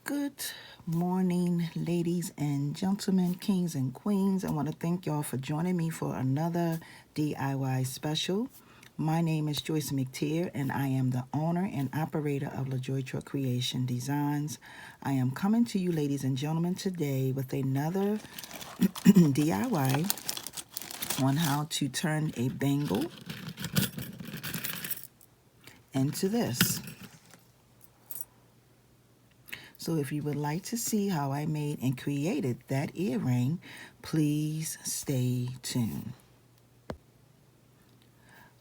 Good morning, ladies and gentlemen, kings and queens. I want to thank y'all for joining me for another DIY special. My name is Joyce McTeer, and I am the owner and operator of LaJoy Truck Creation Designs. I am coming to you, ladies and gentlemen, today with another DIY on how to turn a bangle into this. So if you would like to see how I made and created that earring, please stay tuned.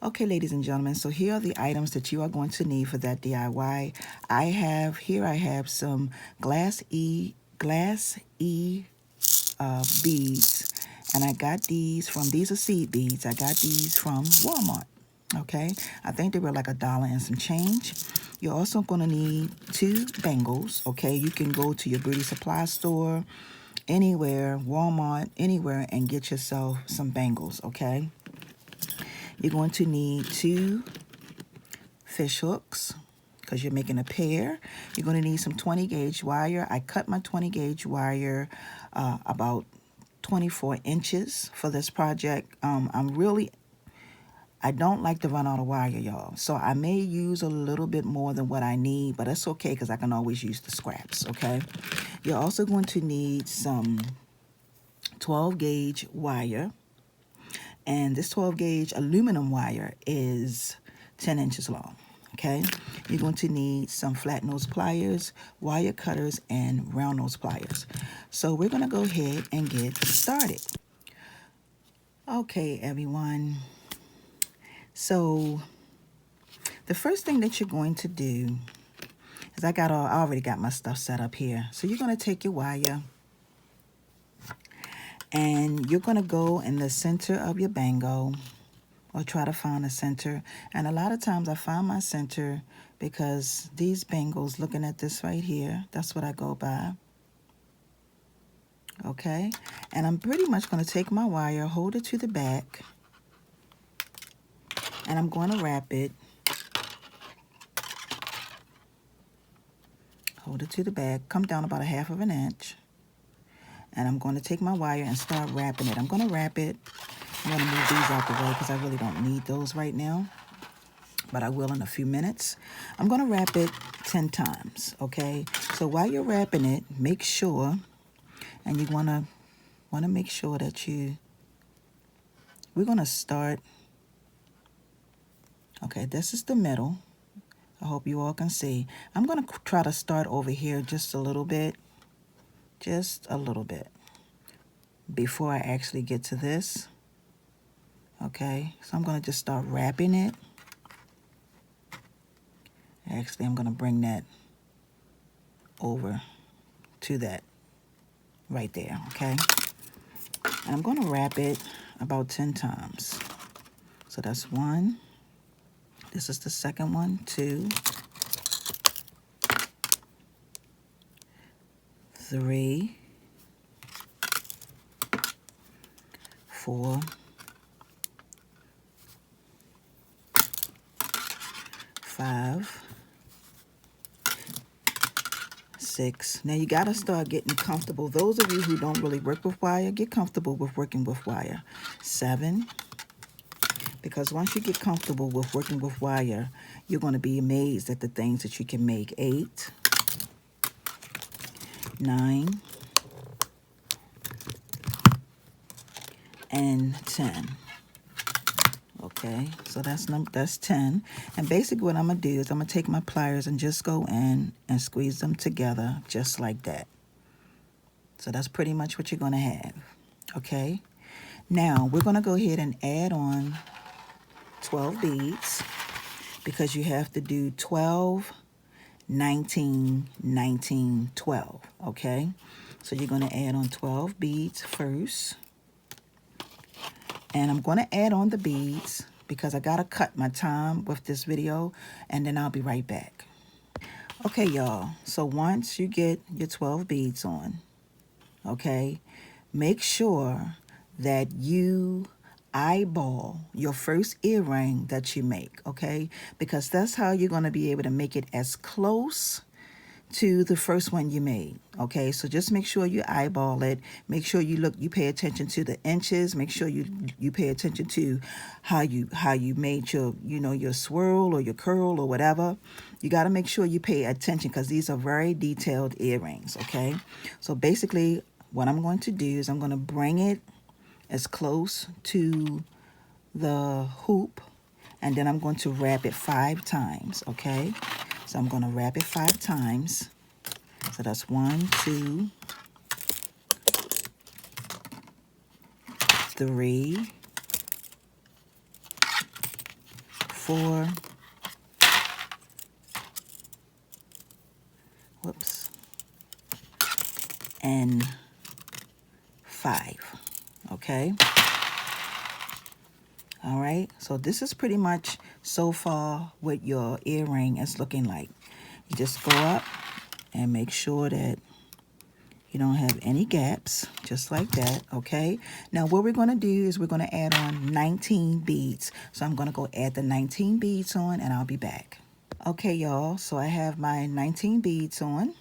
Okay, ladies and gentlemen, so here are the items that you are going to need for that DIY. I have some glass E beads, and I got these are seed beads. I got these from Walmart. Okay, I think they were like $1 and some change. You're also going to need 2 bangles. Okay, you can go to your beauty supply store, anywhere, Walmart, anywhere, and get yourself some bangles. Okay, you're going to need 2 fish hooks because you're making a pair. You're going to need some 20 gauge wire. I cut my 20 gauge wire about 24 inches for this project. I don't like to run out of wire, y'all. So I may use a little bit more than what I need, but that's okay because I can always use the scraps, okay? You're also going to need some 12 gauge wire. And this 12 gauge aluminum wire is 10 inches long, okay? You're going to need some flat nose pliers, wire cutters, and round nose pliers. So we're going to go ahead and get started. Okay, everyone. So the first thing that you're going to do is I already got my stuff set up here. So you're going to take your wire and you're going to go in the center of your bangle, or try to find a center. And a lot of times I find my center because these bangles, looking at this right here, that's what I go by. Okay, and I'm pretty much going to take my wire, hold it to the back, and I'm going to wrap it. Hold it to the back, come down about 1/2 inch, and I'm going to take my wire and start wrapping it. I'm going to wrap it. I'm going to move these out the way because I really don't need those right now, but I will in a few minutes. I'm going to wrap it 10 times, okay? So while you're wrapping it, make sure, and you want to make sure that we're going to start, okay, this is the middle. I hope you all can see. I'm going to try to start over here just a little bit, before I actually get to this. Okay, so I'm going to just start wrapping it. Actually, I'm going to bring that over to that right there, okay? And I'm going to wrap it about 10 times. So that's 1. This is the second one, 2, 3, 4, 5, 6. Now you got to start getting comfortable. Those of you who don't really work with wire, get comfortable with working with wire. 7. Because once you get comfortable with working with wire, you're going to be amazed at the things that you can make. 8, 9, and 10. Okay, so that's 10. And basically what I'm going to do is I'm going to take my pliers and just go in and squeeze them together just like that. So that's pretty much what you're going to have. Okay, now we're going to go ahead and add on 12 beads because you have to do 12, 19, 19, 12. Okay, so you're going to add on 12 beads first. And I'm going to add on the beads because I got to cut my time with this video, and then I'll be right back. Okay, y'all. So once you get your 12 beads on, okay, make sure that you eyeball your first earring that you make, okay? Because that's how you're going to be able to make it as close to the first one you made. Okay, so just make sure you eyeball it. Make sure you pay attention to the inches. Make sure you pay attention to how you made your, your swirl or your curl or whatever. You got to make sure you pay attention because these are very detailed earrings. Okay, so basically what I'm going to do is I'm going to bring it as close to the hoop, and then I'm going to wrap it 5 times. Okay, so I'm going to wrap it 5 times. So that's 1, 2, 3, 4, whoops, and 5. Okay. All right. So this is pretty much so far what your earring is looking like. You just go up and make sure that you don't have any gaps, just like that. Okay. Now what we're going to do is we're going to add on 19 beads. So I'm going to go add the 19 beads on, and I'll be back. Okay, y'all. So I have my 19 beads on.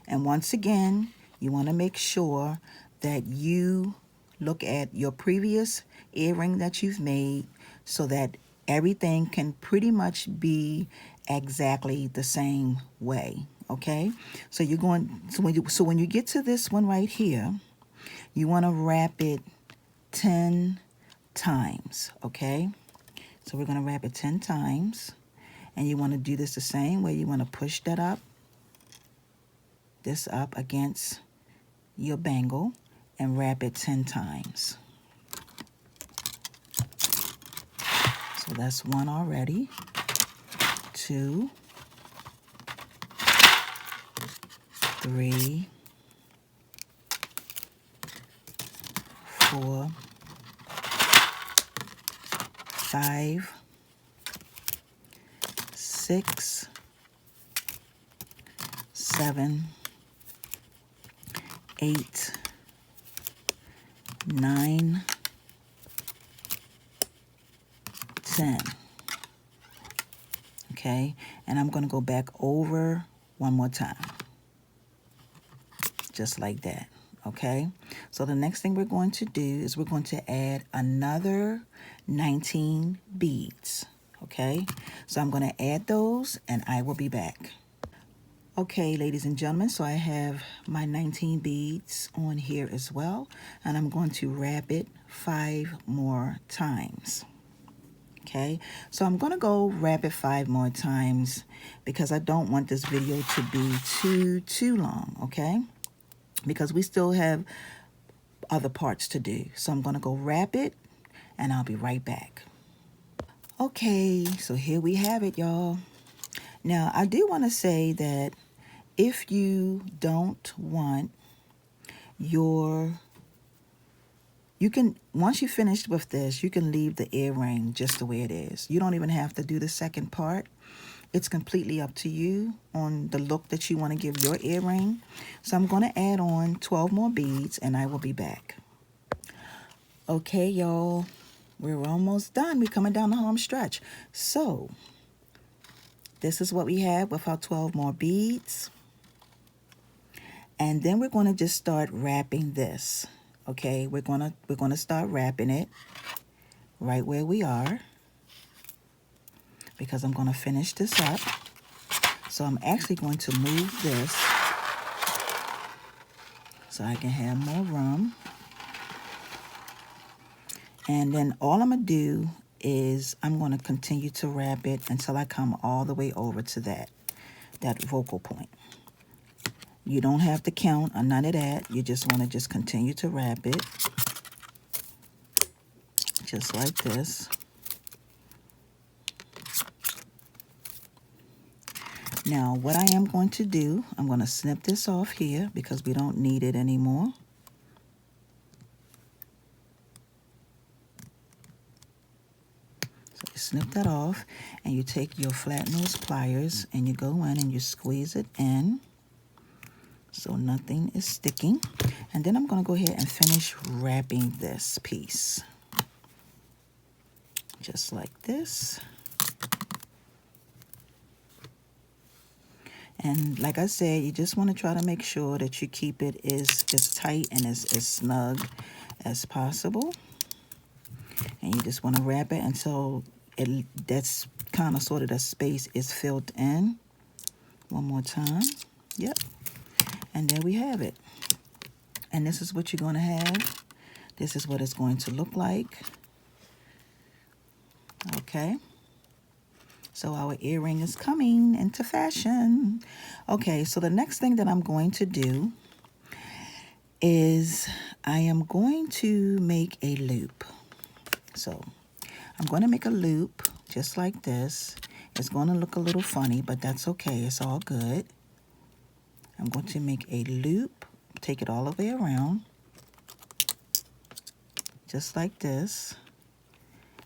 And once again, you want to make sure that you look at your previous earring that you've made so that everything can pretty much be exactly the same way. Okay, so you're going, so when you get to this one right here, you want to wrap it 10 times. Okay, so we're going to wrap it 10 times, and you want to do this the same way. You want to push that up, this up against your bangle, and wrap it 10 times. So that's 1 already. 2, 3, 4, 5, 6, 7, 8, 9, 10. Okay, and I'm going to go back over one more time, just like that. Okay, so the next thing we're going to do is we're going to add another 19 beads. Okay, so I'm going to add those, and I will be back. Okay, ladies and gentlemen, so I have my 19 beads on here as well, and I'm going to wrap it 5 more times. Okay, so I'm going to go wrap it 5 more times because I don't want this video to be too long. Okay, because we still have other parts to do. So I'm going to go wrap it, and I'll be right back. Okay, so here we have it, y'all. Now, I do want to say that if you don't want you can, once you finish with this, you can leave the earring just the way it is. You don't even have to do the second part. It's completely up to you on the look that you want to give your earring. So I'm going to add on 12 more beads, and I will be back. Okay, y'all, we're almost done. We're coming down the home stretch. So this is what we have with our 12 more beads. And then we're going to just start wrapping this. Okay, we're gonna start wrapping it right where we are, because I'm going to finish this up. So I'm actually going to move this so I can have more room. And then all I'm going to do is I'm going to continue to wrap it until I come all the way over to that vocal point. You don't have to count or none of that. You just want to just continue to wrap it. Just like this. Now, what I am going to do, I'm going to snip this off here because we don't need it anymore. So you snip that off, and you take your flat nose pliers and you go in and you squeeze it in so nothing is sticking. And then I'm going to go ahead and finish wrapping this piece. Just like this. And like I said, you just want to try to make sure that you keep it as tight and as snug as possible. And you just want to wrap it until that's kind of sort of the space is filled in. One more time. Yep. And there we have it. And this is what you're going to have. This is what it's going to look like. Okay. So our earring is coming into fashion. Okay, so the next thing that I'm going to do is I am going to make a loop. So I'm going to make a loop just like this. It's going to look a little funny, but that's okay. It's all good. I'm going to make a loop, take it all the way around, just like this,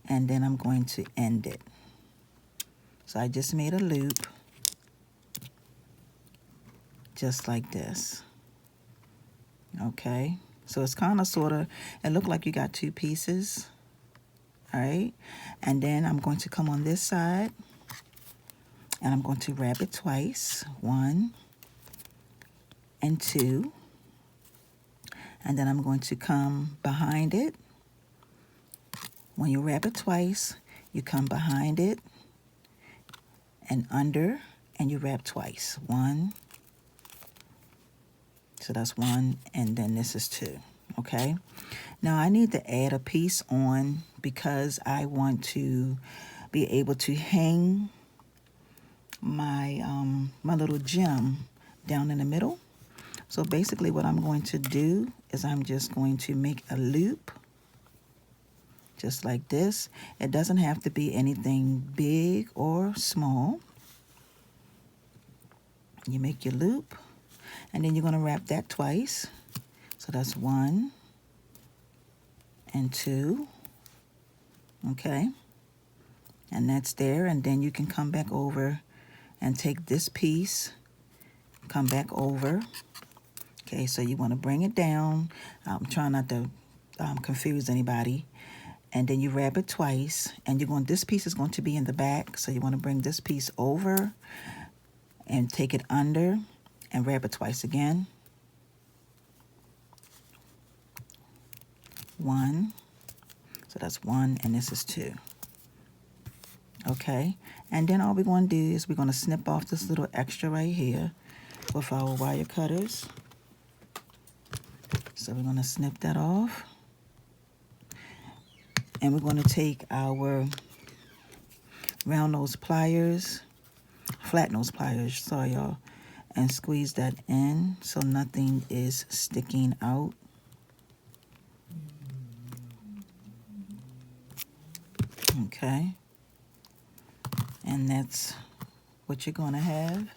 and then I'm going to end it. So I just made a loop, just like this. Okay, so it's kind of sort of, it looked like you got two pieces. All right, and then I'm going to come on this side, and I'm going to wrap it twice, 1 and 2, and then I'm going to come behind it. When you wrap it twice, you come behind it and under, and you wrap twice, 1, so that's 1, and then this is 2. Okay, now I need to add a piece on because I want to be able to hang my my little gem down in the middle. So basically what I'm going to do is I'm just going to make a loop just like this. It doesn't have to be anything big or small. You make your loop, and then you're going to wrap that twice. So that's 1 and 2. Okay, and that's there, and then you can come back over and take this piece, come back over. Okay, so you want to bring it down. I'm trying not to confuse anybody. And then you wrap it twice, and you're going, this piece is going to be in the back, so you want to bring this piece over and take it under and wrap it twice again. 1, so that's 1, and this is 2. Okay, and then all we're going to do is we're going to snip off this little extra right here with our wire cutters. So we're going to snip that off. And we're going to take our round nose pliers, flat nose pliers, sorry y'all, and squeeze that in so nothing is sticking out. Okay. And that's what you're going to have.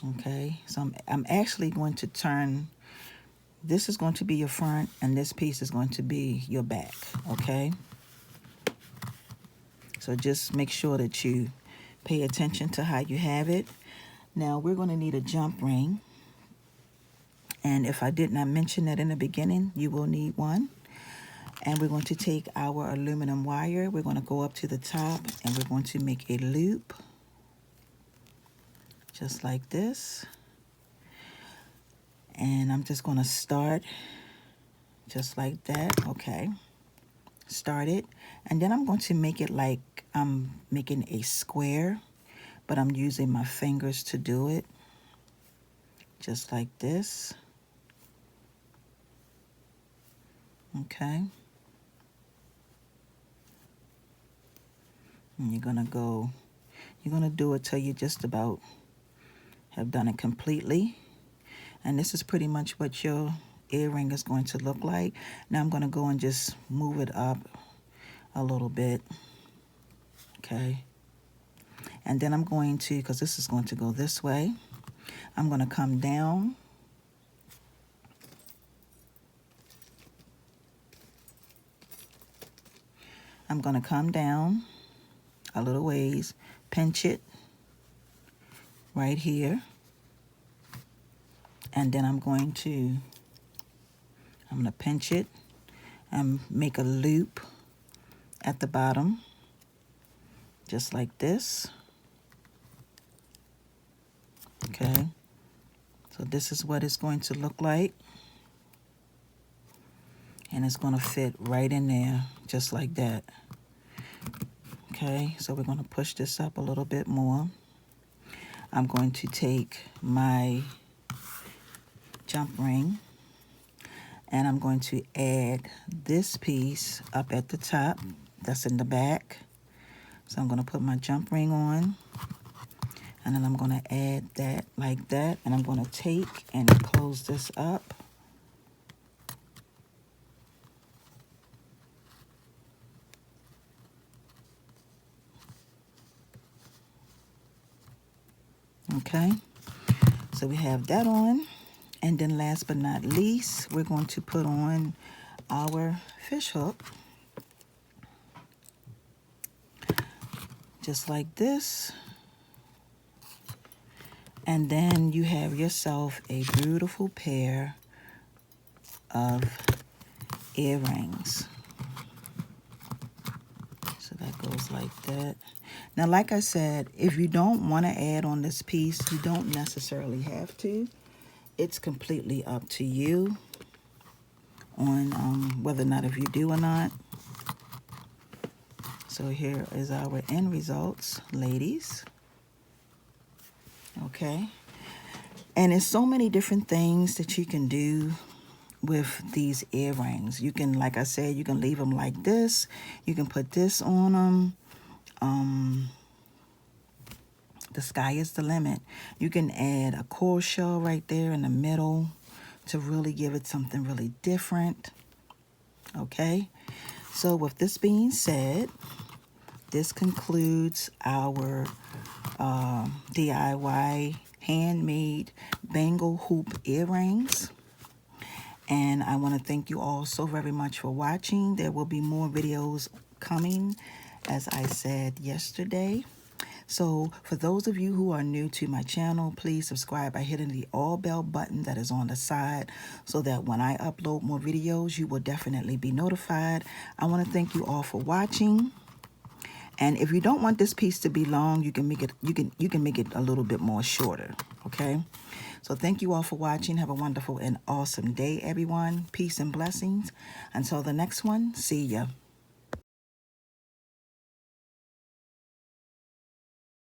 Okay, so I'm actually going to turn, this is going to be your front, and this piece is going to be your back, okay? So just make sure that you pay attention to how you have it. Now we're going to need a jump ring. And if I did not mention that in the beginning, you will need one. And we're going to take our aluminum wire. We're going to go up to the top, and we're going to make a loop. Just like this. And I'm just going to start just like that. Okay. Start it. And then I'm going to make it like I'm making a square, but I'm using my fingers to do it. Just like this. Okay. And you're going to do it till you just about have done it completely. And this is pretty much what your earring is going to look like. Now I'm going to go and just move it up a little bit. Okay. And then I'm going to, because this is going to go this way, I'm going to come down. I'm going to come down a little ways, pinch it right here. And then I'm going to pinch it and make a loop at the bottom, just like this. Okay, so this is what it's going to look like. And it's going to fit right in there, just like that. Okay, so we're going to push this up a little bit more. I'm going to take my jump ring and I'm going to add this piece up at the top that's in the back. So I'm going to put my jump ring on, and then I'm going to add that like that, and I'm going to take and close this up. Okay, so we have that on, and then last but not least, we're going to put on our fish hook, just like this. And then you have yourself a beautiful pair of earrings. So that goes like that. Now, like I said, if you don't want to add on this piece, you don't necessarily have to. It's completely up to you on whether or not if you do or not. So here is our end results, ladies. Okay. And there's so many different things that you can do with these earrings. You can, like I said, you can leave them like this. You can put this on them. The sky is the limit. You can add a coral shell right there in the middle to really give it something really different. Okay, so with this being said, this concludes our DIY handmade bangle hoop earrings. And I want to thank you all so very much for watching. There will be more videos coming, as I said yesterday. So for those of you who are new to my channel, please subscribe by hitting the all bell button that is on the side so that when I upload more videos, you will definitely be notified. I want to thank you all for watching. And if you don't want this piece to be long, you can make it make it a little bit more shorter, okay? So thank you all for watching. Have a wonderful and awesome day, everyone. Peace and blessings. Until the next one, see ya.